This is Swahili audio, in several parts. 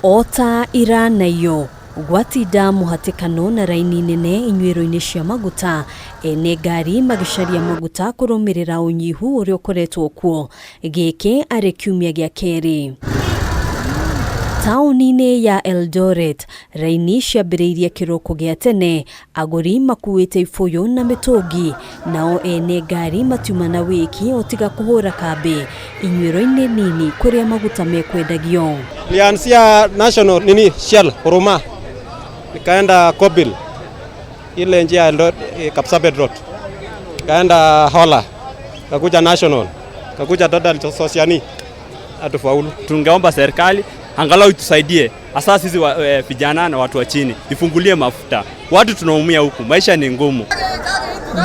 Ota ira nayo gwatinda muhatikano na raini nene Inyuiro-ini cia MAGUTA ene ngari magicaria MAGUTA kurumirira unyihu uria ukoretwo kuo giki ari kiumia gia keri. Tauni ya Eldoret raini ciambiriirie kiroko gia tene, aguri makuite ifuyo na mitungi, nao ene ngari matiuma wiki otiga kuhura kambi Inyuiro-ini nini kuria MAGUTA mekwendagio. Lianzia national nini Shell Huruma, nikaenda Kobil ile njia Kapsabet Road, nikaenda Hola, kakuja national, kakuja total Sosiani, atufaulu. Tungeomba serikali angalau itusaidie, hasa sisi vijana na watu wa chini, ifungulie mafuta. Watu tunaumia huku, maisha ni ngumu.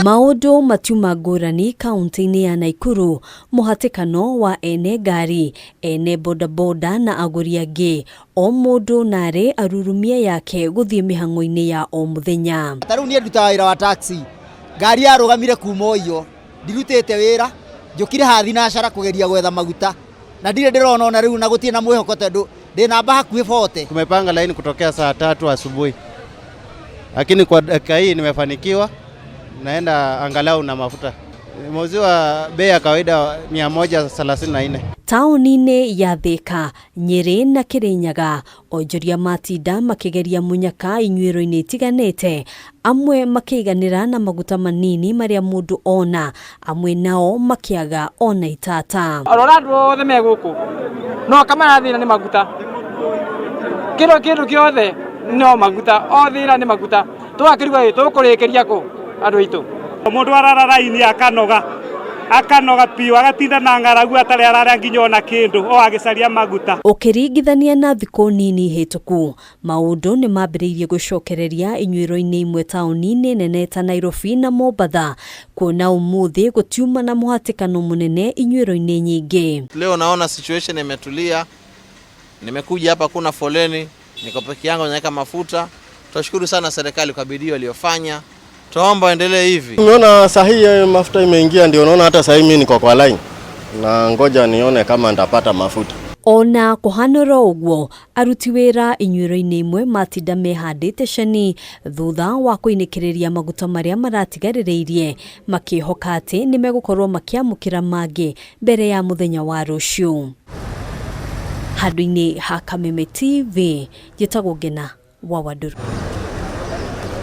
Maundu matiuma ngurani kaunti-ini ya Nakuru, muhatikano wa ene ngari, ene bodaboda na aguri angi, o mundu nare arurumia yake guthie mihango-ini ya o muthenya. Taru nie ndutaga wira wa taxi, ngari yarugamire kuma iyo, ndirutite wira, njukire hathi na cara kugeria gwetha maguta, na ndire ndirona ona riu na gutie na mwihoko tondu ndina hakuhi 40. Tumepanga laini kutokea saa 3 asubuhi, lakini kwa dakika hii nimefanikiwa, naenda angalau na mafuta. Mauziwa bei ya kawaida 134. Tauni ya Thika, Nyeri na Kirinyaga, onjoria matinda makigeria munyaka Inyuiro-ini itiganite, amwe makiganira na maguta manini maria mundu ona, amwe nao makiaga ona itata. Aroradu othe me guku, no kama nathina ni maguta, kindu kiothe no maguta, othira ni maguta, twakirigwa tukurikiria ku andu itu. Mundu arara ini akanoga piu agatinda na ngaragu atari arara nginyona kindu o agicaria maguta. Ukiringithania na thiko nini hituku, maundu ni mambiriirie gucokereria Inyuiro-ini imwe tauni-ini nene ta Nairobi na Mombasa, kuona umuthi gutiuma na muhatikano munene Inyuiro-ini nyingi. Leo naona situation imetulia, nimekuja hapa kuna foleni, niko peke yangu naweka mafuta. Tunashukuru sana serikali kwa bidii iliyofanya. Tuomba endelee hivi. Umeona sahihi mafuta imeingia, ndio unaona hata sahihi mimi niko kwa line. Na ngoja nione kama nitapata mafuta. Ona kuhanoro ugwo aruti wira Inyuiro-ini imwe matinda mehandite cani thutha wa kuinikiriria maguta maria maratigaririirie, makihoka ati ni megukorwo makiamukira mangi mbere ya muthenya wa ruciu. Handu-ini ha Kameme TV, Gitagwo Ngina wa Waduru.